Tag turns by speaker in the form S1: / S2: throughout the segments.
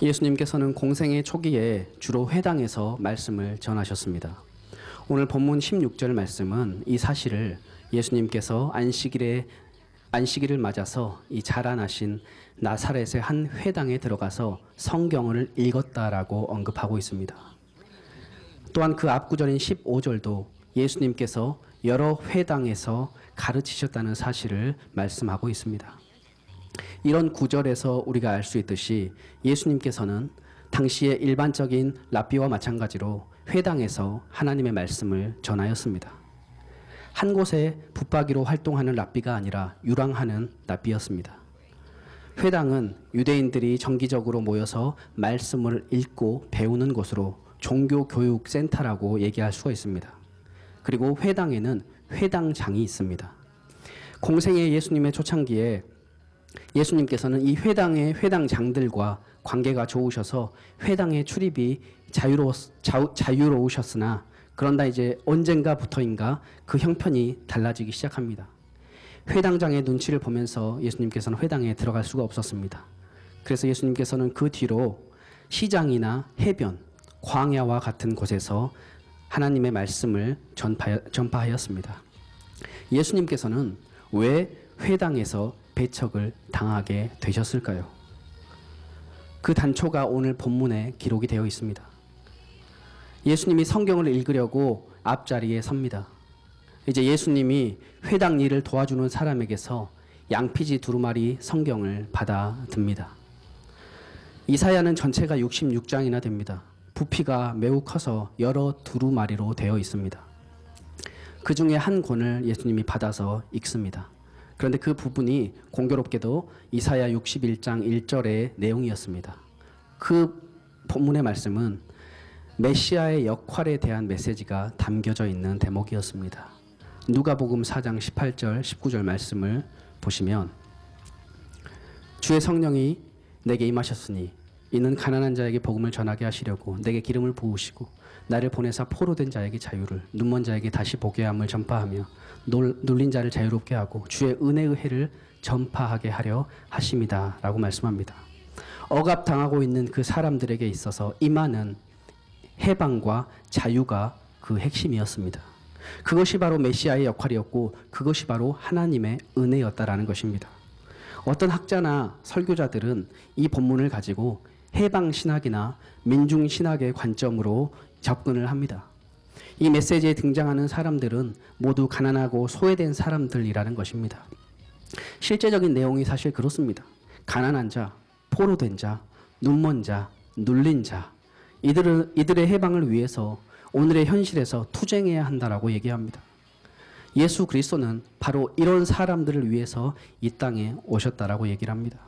S1: 예수님께서는 공생의 초기에 주로 회당에서 말씀을 전하셨습니다. 오늘 본문 16절 말씀은 이 사실을 예수님께서 안식일을 맞아서 이 자라나신 나사렛의 한 회당에 들어가서 성경을 읽었다라고 언급하고 있습니다. 또한 그 앞구절인 15절도 예수님께서 여러 회당에서 가르치셨다는 사실을 말씀하고 있습니다. 이런 구절에서 우리가 알 수 있듯이 예수님께서는 당시의 일반적인 랍비와 마찬가지로 회당에서 하나님의 말씀을 전하였습니다. 한 곳에 붙박이로 활동하는 랍비가 아니라 유랑하는 랍비였습니다. 회당은 유대인들이 정기적으로 모여서 말씀을 읽고 배우는 곳으로 종교교육센터라고 얘기할 수가 있습니다. 그리고 회당에는 회당장이 있습니다. 공생의 예수님의 초창기에 예수님께서는 이 회당의 회당장들과 관계가 좋으셔서 회당의 출입이 자유로우셨으나 그런다 이제 언젠가부터인가 그 형편이 달라지기 시작합니다. 회당장의 눈치를 보면서 예수님께서는 회당에 들어갈 수가 없었습니다. 그래서 예수님께서는 그 뒤로 시장이나 해변, 광야와 같은 곳에서 하나님의 말씀을 전파하였습니다. 예수님께서는 왜 회당에서 배척을 당하게 되셨을까요? 그 단초가 오늘 본문에 기록이 되어 있습니다. 예수님이 성경을 읽으려고 앞자리에 섭니다. 이제 예수님이 회당 일을 도와주는 사람에게서 양피지 두루마리 성경을 받아듭니다. 이사야는 전체가 66장이나 됩니다. 부피가 매우 커서 여러 두루마리로 되어 있습니다. 그 중에 한 권을 예수님이 받아서 읽습니다. 그런데 그 부분이 공교롭게도 이사야 61장 1절의 내용이었습니다. 그 본문의 말씀은 메시아의 역할에 대한 메시지가 담겨져 있는 대목이었습니다. 누가복음 4장 18절 19절 말씀을 보시면 주의 성령이 내게 임하셨으니 이는 가난한 자에게 복음을 전하게 하시려고 내게 기름을 부으시고 나를 보내사 포로된 자에게 자유를 눈먼 자에게 다시 보게 함을 전파하며 눌린 자를 자유롭게 하고 주의 은혜의 해를 전파하게 하려 하심이다 라고 말씀합니다. 억압당하고 있는 그 사람들에게 있어서 임하는 해방과 자유가 그 핵심이었습니다. 그것이 바로 메시아의 역할이었고 그것이 바로 하나님의 은혜였다라는 것입니다. 어떤 학자나 설교자들은 이 본문을 가지고 해방신학이나 민중신학의 관점으로 접근을 합니다. 이 메시지에 등장하는 사람들은 모두 가난하고 소외된 사람들이라는 것입니다. 실제적인 내용이 사실 그렇습니다. 가난한 자, 포로된 자, 눈먼 자, 눌린 자, 이들의 해방을 위해서 오늘의 현실에서 투쟁해야 한다라고 얘기합니다. 예수 그리스도는 바로 이런 사람들을 위해서 이 땅에 오셨다라고 얘기를 합니다.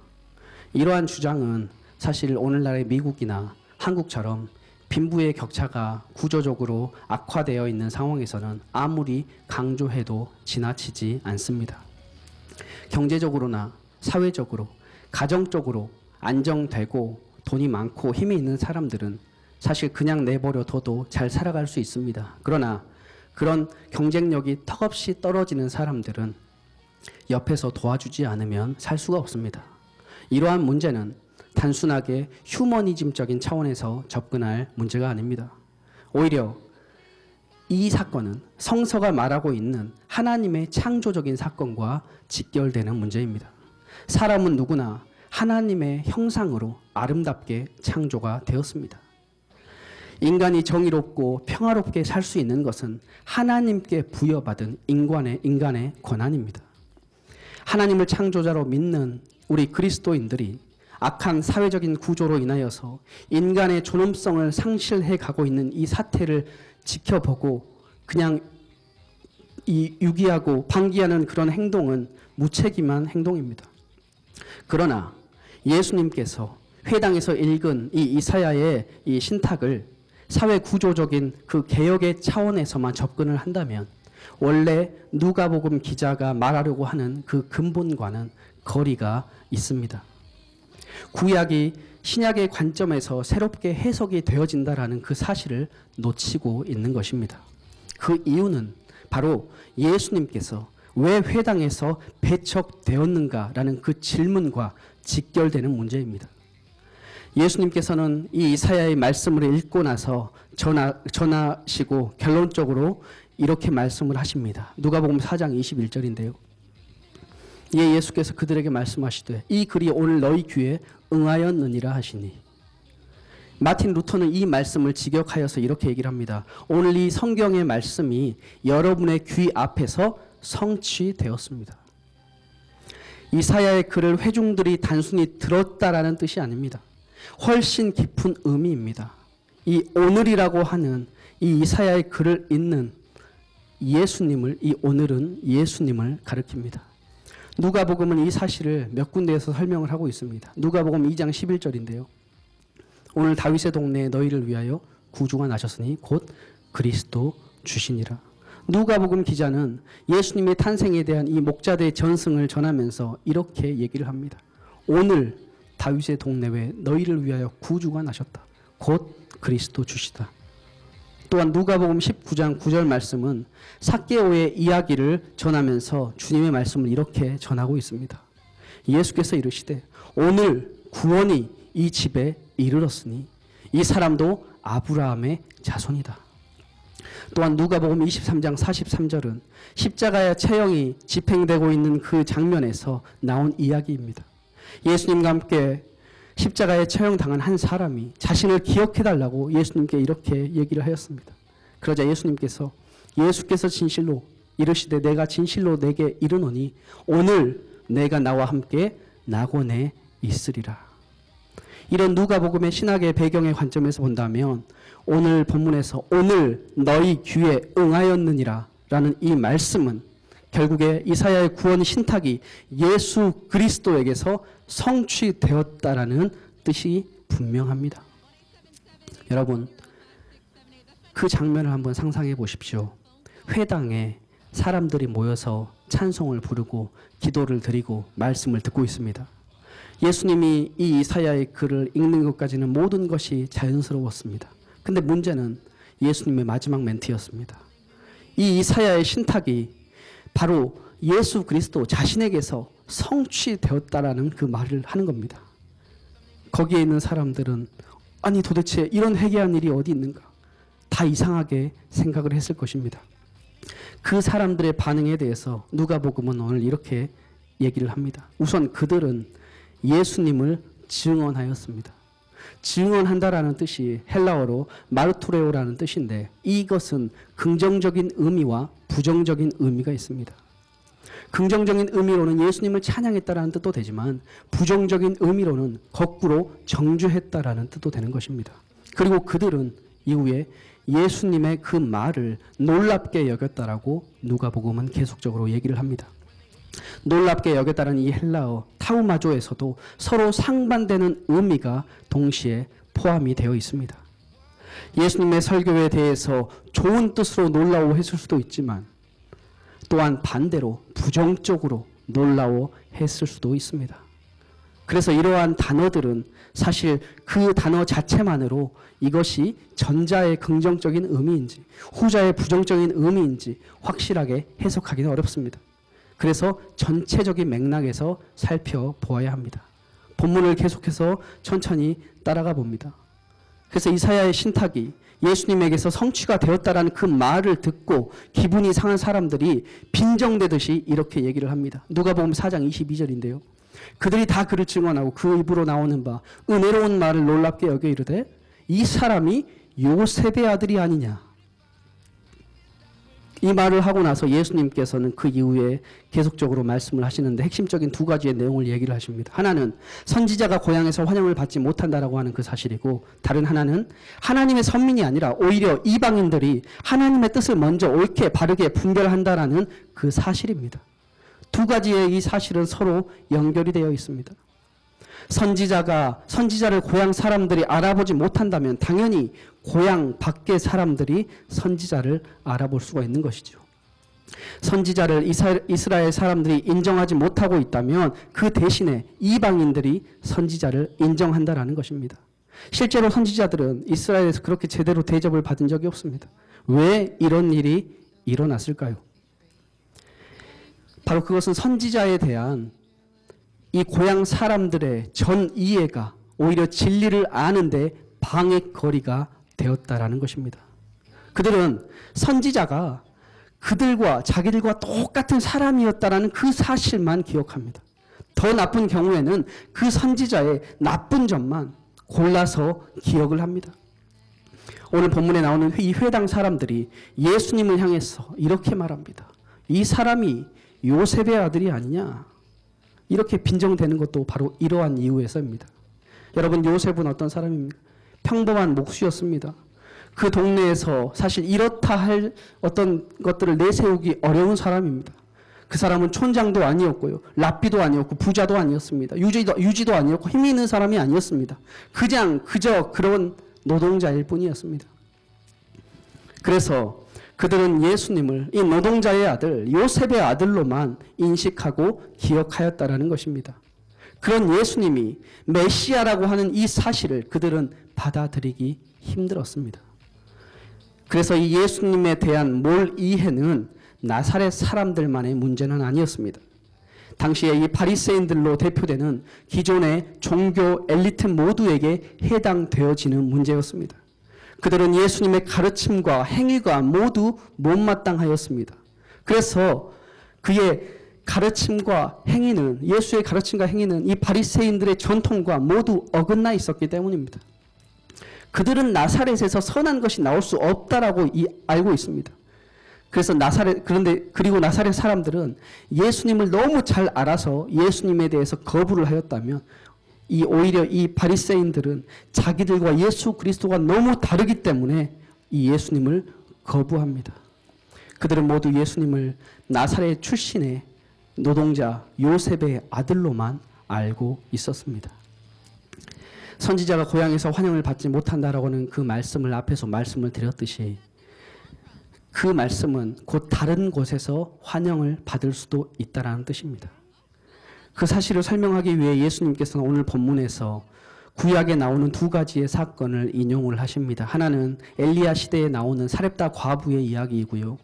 S1: 이러한 주장은 사실 오늘날의 미국이나 한국처럼 빈부의 격차가 구조적으로 악화되어 있는 상황에서는 아무리 강조해도 지나치지 않습니다. 경제적으로나 사회적으로, 가정적으로 안정되고 돈이 많고 힘이 있는 사람들은 사실 그냥 내버려 둬도 잘 살아갈 수 있습니다. 그러나 그런 경쟁력이 턱없이 떨어지는 사람들은 옆에서 도와주지 않으면 살 수가 없습니다. 이러한 문제는 단순하게 휴머니즘적인 차원에서 접근할 문제가 아닙니다. 오히려 이 사건은 성서가 말하고 있는 하나님의 창조적인 사건과 직결되는 문제입니다. 사람은 누구나 하나님의 형상으로 아름답게 창조가 되었습니다. 인간이 정의롭고 평화롭게 살 수 있는 것은 하나님께 부여받은 인간의 권한입니다. 하나님을 창조자로 믿는 우리 그리스도인들이 악한 사회적인 구조로 인하여서 인간의 존엄성을 상실해 가고 있는 이 사태를 지켜보고 그냥 유기하고 방기하는 그런 행동은 무책임한 행동입니다. 그러나 예수님께서 회당에서 읽은 이 이사야의 이 신탁을 사회 구조적인 그 개혁의 차원에서만 접근을 한다면 원래 누가복음 기자가 말하려고 하는 그 근본과는 거리가 있습니다. 구약이 신약의 관점에서 새롭게 해석이 되어진다라는 그 사실을 놓치고 있는 것입니다. 그 이유는 바로 예수님께서 왜 회당에서 배척되었는가라는 그 질문과 직결되는 문제입니다. 예수님께서는 이 이사야의 말씀을 읽고 나서 전하시고 결론적으로 이렇게 말씀을 하십니다. 누가복음 4장 21절인데요. 예수께서 그들에게 말씀하시되 이 글이 오늘 너희 귀에 응하였느니라 하시니, 마틴 루터는 이 말씀을 직역하여서 이렇게 얘기를 합니다. 오늘 이 성경의 말씀이 여러분의 귀 앞에서 성취되었습니다. 이사야의 글을 회중들이 단순히 들었다라는 뜻이 아닙니다. 훨씬 깊은 의미입니다. 이 오늘이라고 하는 이 이사야의 글을 읽는 예수님을, 이 오늘은 예수님을 가리킵니다. 누가복음은 이 사실을 몇 군데에서 설명을 하고 있습니다. 누가복음 2장 11절인데요. 오늘 다윗의 동네에 너희를 위하여 구주가 나셨으니 곧 그리스도 주시니라. 누가복음 기자는 예수님의 탄생에 대한 이 목자들의 전승을 전하면서 이렇게 얘기를 합니다. 오늘 다윗의 동네에 너희를 위하여 구주가 나셨다. 곧 그리스도 주시다. 또한 누가복음 19장 9절 말씀은 삭개오의 이야기를 전하면서 주님의 말씀을 이렇게 전하고 있습니다. 예수께서 이르시되 오늘 구원이 이 집에 이르렀으니 이 사람도 아브라함의 자손이다. 또한 누가복음 23장 43절은 십자가의 처형이 집행되고 있는 그 장면에서 나온 이야기입니다. 예수님과 함께 십자가에 처형당한 한 사람이 자신을 기억해달라고 예수님께 이렇게 얘기를 하였습니다. 그러자 예수께서 진실로 이르시되 내가 진실로 내게 이르노니 오늘 내가 나와 함께 낙원에 있으리라. 이런 누가복음의 신학의 배경의 관점에서 본다면 오늘 본문에서 오늘 너희 귀에 응하였느니라 라는 이 말씀은 결국에 이사야의 구원 신탁이 예수 그리스도에게서 성취되었다라는 뜻이 분명합니다. 여러분, 그 장면을 한번 상상해 보십시오. 회당에 사람들이 모여서 찬송을 부르고 기도를 드리고 말씀을 듣고 있습니다. 예수님이 이 이사야의 글을 읽는 것까지는 모든 것이 자연스러웠습니다. 근데 문제는 예수님의 마지막 멘트였습니다. 이 이사야의 신탁이 바로 예수 그리스도 자신에게서 성취되었다라는 그 말을 하는 겁니다. 거기에 있는 사람들은 아니 도대체 이런 회개한 일이 어디 있는가? 다 이상하게 생각을 했을 것입니다. 그 사람들의 반응에 대해서 누가복음은 오늘 이렇게 얘기를 합니다. 우선 그들은 예수님을 증언하였습니다. 증언한다라는 뜻이 헬라어로 마르투레오라는 뜻인데 이것은 긍정적인 의미와 부정적인 의미가 있습니다. 긍정적인 의미로는 예수님을 찬양했다라는 뜻도 되지만 부정적인 의미로는 거꾸로 정죄했다라는 뜻도 되는 것입니다. 그리고 그들은 이후에 예수님의 그 말을 놀랍게 여겼다라고 누가복음은 계속적으로 얘기를 합니다. 놀랍게 여겼다는 이 헬라어 타우마조에서도 서로 상반되는 의미가 동시에 포함이 되어 있습니다. 예수님의 설교에 대해서 좋은 뜻으로 놀라워했을 수도 있지만 또한 반대로 부정적으로 놀라워했을 수도 있습니다. 그래서 이러한 단어들은 사실 그 단어 자체만으로 이것이 전자의 긍정적인 의미인지 후자의 부정적인 의미인지 확실하게 해석하기는 어렵습니다. 그래서 전체적인 맥락에서 살펴보아야 합니다. 본문을 계속해서 천천히 따라가 봅니다. 그래서 이사야의 신탁이 예수님에게서 성취가 되었다라는 그 말을 듣고 기분이 상한 사람들이 빈정대듯이 이렇게 얘기를 합니다. 누가복음 4장 22절인데요. 그들이 다 그를 증언하고 그 입으로 나오는 바 은혜로운 말을 놀랍게 여겨 이르되 이 사람이 요셉의 아들이 아니냐. 이 말을 하고 나서 예수님께서는 그 이후에 계속적으로 말씀을 하시는데 핵심적인 두 가지의 내용을 얘기를 하십니다. 하나는 선지자가 고향에서 환영을 받지 못한다라고 하는 그 사실이고 다른 하나는 하나님의 선민이 아니라 오히려 이방인들이 하나님의 뜻을 먼저 옳게 바르게 분별한다라는 그 사실입니다. 두 가지의 이 사실은 서로 연결이 되어 있습니다. 선지자를 고향 사람들이 알아보지 못한다면 당연히 고향 밖의 사람들이 선지자를 알아볼 수가 있는 것이죠. 선지자를 이스라엘 사람들이 인정하지 못하고 있다면 그 대신에 이방인들이 선지자를 인정한다라는 것입니다. 실제로 선지자들은 이스라엘에서 그렇게 제대로 대접을 받은 적이 없습니다. 왜 이런 일이 일어났을까요? 바로 그것은 선지자에 대한 이 고향 사람들의 전 이해가 오히려 진리를 아는데 방해거리가 되었다라는 것입니다. 그들은 선지자가 그들과 자기들과 똑같은 사람이었다라는 그 사실만 기억합니다. 더 나쁜 경우에는 그 선지자의 나쁜 점만 골라서 기억을 합니다. 오늘 본문에 나오는 이 회당 사람들이 예수님을 향해서 이렇게 말합니다. 이 사람이 요셉의 아들이 아니냐? 이렇게 빈정대는 것도 바로 이러한 이유에서입니다. 여러분, 요셉은 어떤 사람입니까? 평범한 목수였습니다. 그 동네에서 사실 이렇다 할 어떤 것들을 내세우기 어려운 사람입니다. 그 사람은 촌장도 아니었고요. 랍비도 아니었고 부자도 아니었습니다. 유지도 아니었고 힘이 있는 사람이 아니었습니다. 그저 그런 노동자일 뿐이었습니다. 그래서 그들은 예수님을 이 노동자의 아들, 요셉의 아들로만 인식하고 기억하였다라는 것입니다. 그런 예수님이 메시아라고 하는 이 사실을 그들은 받아들이기 힘들었습니다. 그래서 이 예수님에 대한 몰 이해는 나사렛 사람들만의 문제는 아니었습니다. 당시에 이 바리새인들로 대표되는 기존의 종교 엘리트 모두에게 해당되어지는 문제였습니다. 그들은 예수님의 가르침과 행위가 모두 못마땅하였습니다. 그래서 그의 가르침과 행위는, 예수의 가르침과 행위는 이 바리새인들의 전통과 모두 어긋나 있었기 때문입니다. 그들은 나사렛에서 선한 것이 나올 수 없다라고 알고 있습니다. 그래서 그리고 나사렛 사람들은 예수님을 너무 잘 알아서 예수님에 대해서 거부를 하였다면, 오히려 이 바리새인들은 자기들과 예수 그리스도가 너무 다르기 때문에 이 예수님을 거부합니다. 그들은 모두 예수님을 나사렛 출신의 노동자 요셉의 아들로만 알고 있었습니다. 선지자가 고향에서 환영을 받지 못한다라고는 그 말씀을 앞에서 말씀을 드렸듯이 그 말씀은 곧 다른 곳에서 환영을 받을 수도 있다라는 뜻입니다. 그 사실을 설명하기 위해 예수님께서는 오늘 본문에서 구약에 나오는 두 가지의 사건을 인용을 하십니다. 하나는 엘리야 시대에 나오는 사렙다 과부의 이야기이고요.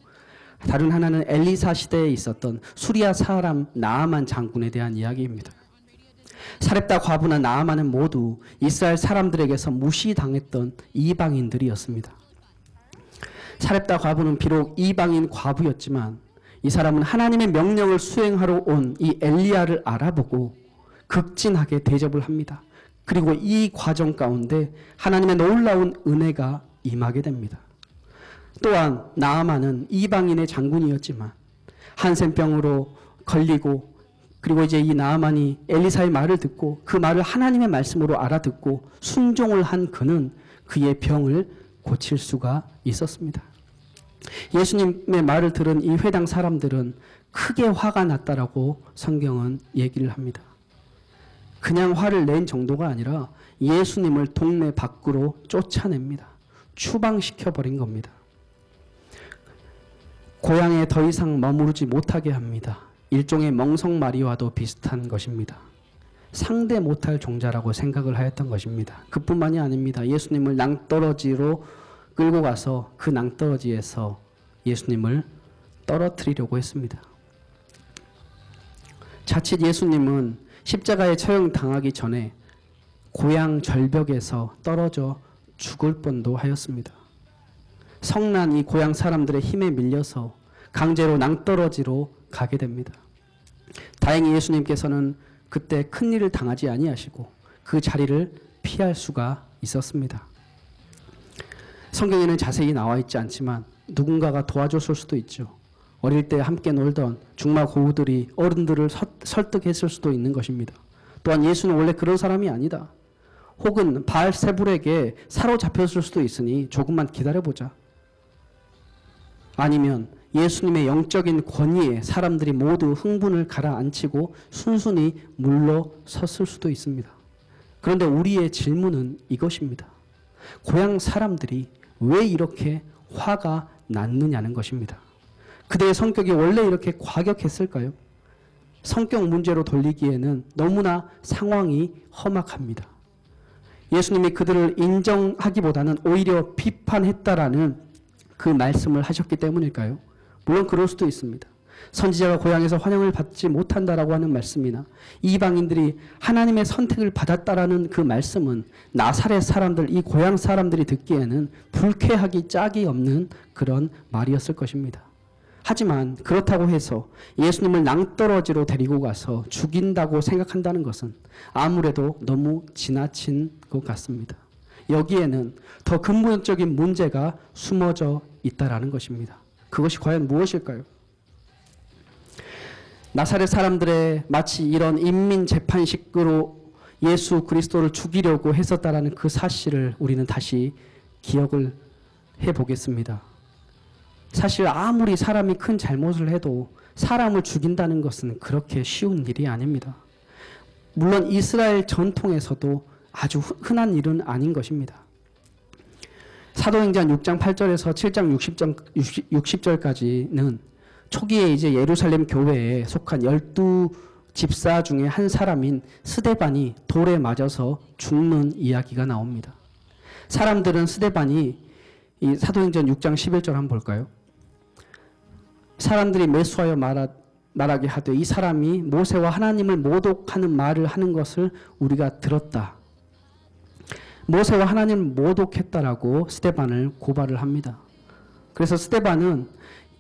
S1: 다른 하나는 엘리사 시대에 있었던 수리아 사람 나아만 장군에 대한 이야기입니다. 사렙다 과부나 나아만은 모두 이스라엘 사람들에게서 무시당했던 이방인들이었습니다. 사렙다 과부는 비록 이방인 과부였지만 이 사람은 하나님의 명령을 수행하러 온 이 엘리야를 알아보고 극진하게 대접을 합니다. 그리고 이 과정 가운데 하나님의 놀라운 은혜가 임하게 됩니다. 또한 나아만은 이방인의 장군이었지만 한센병으로 걸리고, 그리고 이제 이 나아만이 엘리사의 말을 듣고 그 말을 하나님의 말씀으로 알아듣고 순종을 한 그는 그의 병을 고칠 수가 있었습니다. 예수님의 말을 들은 이 회당 사람들은 크게 화가 났다라고 성경은 얘기를 합니다. 그냥 화를 낸 정도가 아니라 예수님을 동네 밖으로 쫓아냅니다. 추방시켜버린 겁니다. 고향에 더 이상 머무르지 못하게 합니다. 일종의 멍석마리와도 비슷한 것입니다. 상대 못할 종자라고 생각을 하였던 것입니다. 그뿐만이 아닙니다. 예수님을 낭떠러지로 끌고 가서 그 낭떠러지에서 예수님을 떨어뜨리려고 했습니다. 자칫 예수님은 십자가에 처형당하기 전에 고향 절벽에서 떨어져 죽을 뻔도 하였습니다. 성난 이 고향 사람들의 힘에 밀려서 강제로 낭떠러지로 가게 됩니다. 다행히 예수님께서는 그때 큰일을 당하지 아니하시고 그 자리를 피할 수가 있었습니다. 성경에는 자세히 나와 있지 않지만 누군가가 도와줬을 수도 있죠. 어릴 때 함께 놀던 중마고우들이 어른들을 설득했을 수도 있는 것입니다. 또한 예수는 원래 그런 사람이 아니다. 혹은 바알세불에게 사로잡혔을 수도 있으니 조금만 기다려보자. 아니면 예수님의 영적인 권위에 사람들이 모두 흥분을 가라앉히고 순순히 물러섰을 수도 있습니다. 그런데 우리의 질문은 이것입니다. 고향 사람들이 왜 이렇게 화가 났느냐는 것입니다. 그들의 성격이 원래 이렇게 과격했을까요? 성격 문제로 돌리기에는 너무나 상황이 험악합니다. 예수님이 그들을 인정하기보다는 오히려 비판했다라는 그 말씀을 하셨기 때문일까요? 물론 그럴 수도 있습니다. 선지자가 고향에서 환영을 받지 못한다라고 하는 말씀이나 이방인들이 하나님의 선택을 받았다라는 그 말씀은 나사렛 사람들, 이 고향 사람들이 듣기에는 불쾌하기 짝이 없는 그런 말이었을 것입니다. 하지만 그렇다고 해서 예수님을 낭떠러지로 데리고 가서 죽인다고 생각한다는 것은 아무래도 너무 지나친 것 같습니다. 여기에는 더 근본적인 문제가 숨어져 있다라는 것입니다. 그것이 과연 무엇일까요? 나사렛 사람들의 마치 이런 인민재판식으로 예수 그리스도를 죽이려고 했었다라는 그 사실을 우리는 다시 기억을 해보겠습니다. 사실 아무리 사람이 큰 잘못을 해도 사람을 죽인다는 것은 그렇게 쉬운 일이 아닙니다. 물론 이스라엘 전통에서도 아주 흔한 일은 아닌 것입니다. 사도행전 6장 8절에서 7장 60절까지는 초기에 이제 예루살렘 교회에 속한 12집사 중에 한 사람인 스데반이 돌에 맞아서 죽는 이야기가 나옵니다. 사람들은 스데반이 이 사도행전 6장 11절 한번 볼까요? 사람들이 매수하여 말하게 하되 이 사람이 모세와 하나님을 모독하는 말을 하는 것을 우리가 들었다. 모세와 하나님을 모독했다라고 스데반을 고발을 합니다. 그래서 스데반은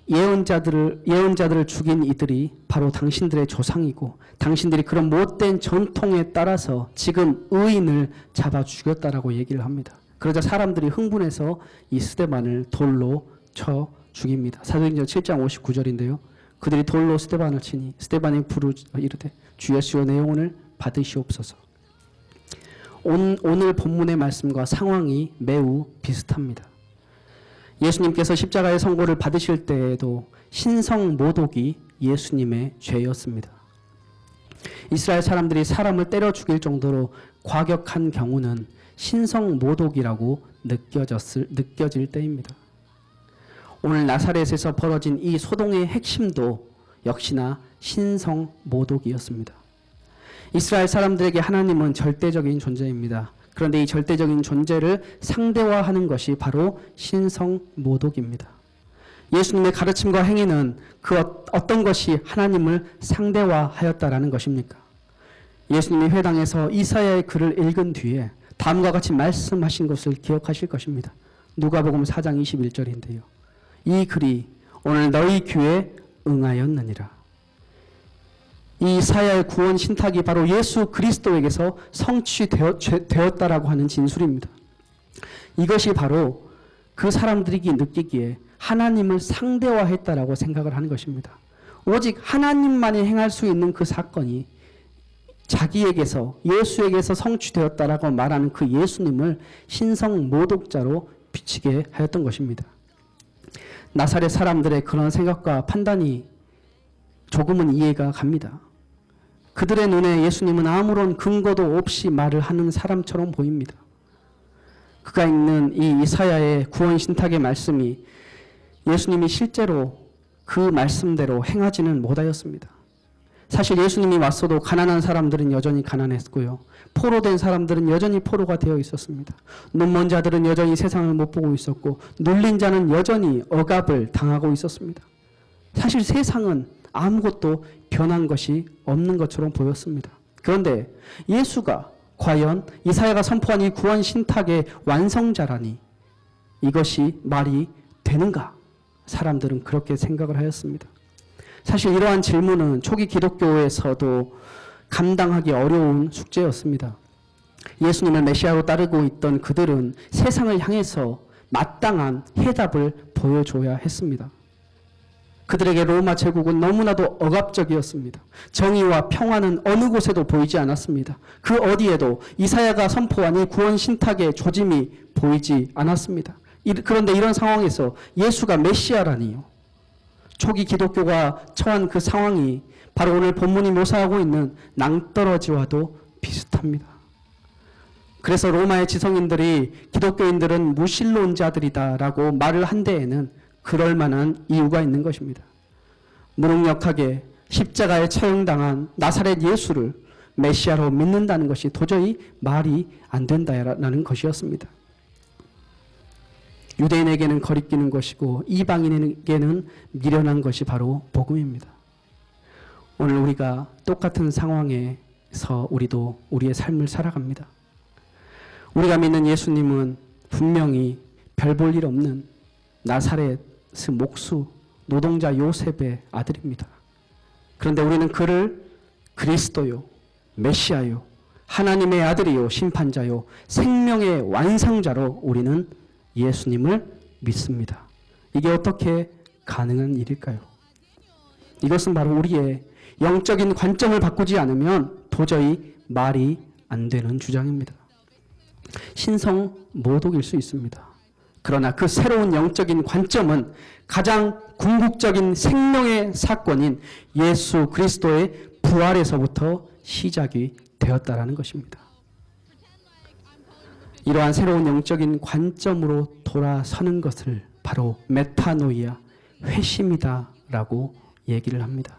S1: 예언자들을 죽인 이들이 바로 당신들의 조상이고 당신들이 그런 못된 전통에 따라서 지금 의인을 잡아 죽였다라고 얘기를 합니다. 그러자 사람들이 흥분해서 이 스데반을 돌로 쳐 죽입니다. 사도행전 7장 59절인데요. 그들이 돌로 스데반을 치니 스데반이 이르되 주 예수의 내 영혼을 받으시옵소서. 오늘 본문의 말씀과 상황이 매우 비슷합니다. 예수님께서 십자가의 선고를 받으실 때에도 신성모독이 예수님의 죄였습니다. 이스라엘 사람들이 사람을 때려 죽일 정도로 과격한 경우는 신성모독이라고 느껴질 때입니다. 오늘 나사렛에서 벌어진 이 소동의 핵심도 역시나 신성모독이었습니다. 이스라엘 사람들에게 하나님은 절대적인 존재입니다. 그런데 이 절대적인 존재를 상대화하는 것이 바로 신성모독입니다. 예수님의 가르침과 행위는 그 어떤 것이 하나님을 상대화하였다라는 것입니까? 예수님이 회당에서 이사야의 글을 읽은 뒤에 다음과 같이 말씀하신 것을 기억하실 것입니다. 누가복음 4장 21절인데요. 이 글이 오늘 너희 귀에 응하였느니라. 이 이사야의 구원 신탁이 바로 예수 그리스도에게서 성취되었다라고 하는 진술입니다. 이것이 바로 그 사람들이 느끼기에 하나님을 상대화했다라고 생각을 하는 것입니다. 오직 하나님만이 행할 수 있는 그 사건이 자기에게서 예수에게서 성취되었다라고 말하는 그 예수님을 신성모독자로 비치게 하였던 것입니다. 나사렛 사람들의 그런 생각과 판단이 조금은 이해가 갑니다. 그들의 눈에 예수님은 아무런 근거도 없이 말을 하는 사람처럼 보입니다. 그가 읽는 이 이사야의 구원 신탁의 말씀이 예수님이 실제로 그 말씀대로 행하지는 못하였습니다. 사실 예수님이 왔어도 가난한 사람들은 여전히 가난했고요. 포로된 사람들은 여전히 포로가 되어 있었습니다. 눈먼 자들은 여전히 세상을 못 보고 있었고 눌린 자는 여전히 억압을 당하고 있었습니다. 사실 세상은 아무것도 변한 것이 없는 것처럼 보였습니다. 그런데 예수가 과연 이사야가 선포한 이 구원 신탁의 완성자라니 이것이 말이 되는가? 사람들은 그렇게 생각을 하였습니다. 사실 이러한 질문은 초기 기독교에서도 감당하기 어려운 숙제였습니다. 예수님을 메시아로 따르고 있던 그들은 세상을 향해서 마땅한 해답을 보여줘야 했습니다. 그들에게 로마 제국은 너무나도 억압적이었습니다. 정의와 평화는 어느 곳에도 보이지 않았습니다. 그 어디에도 이사야가 선포한 이 구원 신탁의 조짐이 보이지 않았습니다. 그런데 이런 상황에서 예수가 메시아라니요. 초기 기독교가 처한 그 상황이 바로 오늘 본문이 묘사하고 있는 낭떠러지와도 비슷합니다. 그래서 로마의 지성인들이 기독교인들은 무신론자들이다라고 말을 한 데에는 그럴 만한 이유가 있는 것입니다. 무능력하게 십자가에 처형당한 나사렛 예수를 메시아로 믿는다는 것이 도저히 말이 안 된다라는 것이었습니다. 유대인에게는 거리끼는 것이고 이방인에게는 미련한 것이 바로 복음입니다. 오늘 우리가 똑같은 상황에서 우리도 우리의 삶을 살아갑니다. 우리가 믿는 예수님은 분명히 별 볼 일 없는 나사렛 목수 노동자 요셉의 아들입니다. 그런데 우리는 그를 그리스도요, 메시아요, 하나님의 아들이요, 심판자요, 생명의 완성자로 우리는 예수님을 믿습니다. 이게 어떻게 가능한 일일까요? 이것은 바로 우리의 영적인 관점을 바꾸지 않으면 도저히 말이 안 되는 주장입니다. 신성모독일 수 있습니다. 그러나 그 새로운 영적인 관점은 가장 궁극적인 생명의 사건인 예수 그리스도의 부활에서부터 시작이 되었다라는 것입니다. 이러한 새로운 영적인 관점으로 돌아서는 것을 바로 메타노이아, 회심이다라고 얘기를 합니다.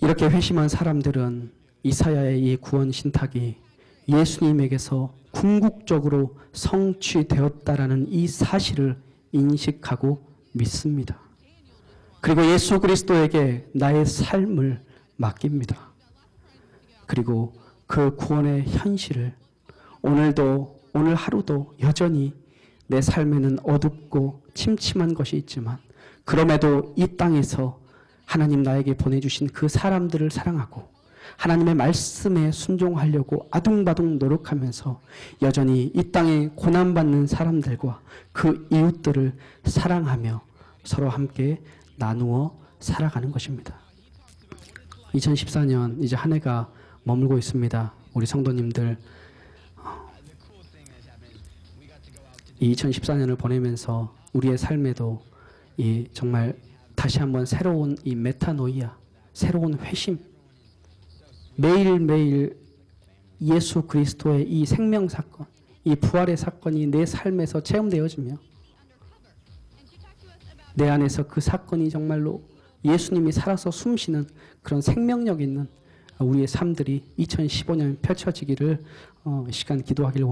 S1: 이렇게 회심한 사람들은 이사야의 이 구원 신탁이 예수님에게서 궁극적으로 성취되었다라는 이 사실을 인식하고 믿습니다. 그리고 예수 그리스도에게 나의 삶을 맡깁니다. 그리고 그 구원의 현실을 오늘 하루도 여전히 내 삶에는 어둡고 침침한 것이 있지만 그럼에도 이 땅에서 하나님 나에게 보내주신 그 사람들을 사랑하고 하나님의 말씀에 순종하려고 아둥바둥 노력하면서 여전히 이 땅에 고난받는 사람들과 그 이웃들을 사랑하며 서로 함께 나누어 살아가는 것입니다. 2014년 이제 한 해가 머물고 있습니다. 우리 성도님들 이 2014년을 보내면서 우리의 삶에도 이 정말 다시 한번 새로운 이 메타노이아, 새로운 회심, 매일매일 예수 그리스도의 이 생명 사건, 이 부활의 사건이 내 삶에서 체험되어지며 내 안에서 그 사건이 정말로 예수님이 살아서 숨쉬는 그런 생명력 있는 우리의 삶들이 2015년 펼쳐지기를 시간 기도하기를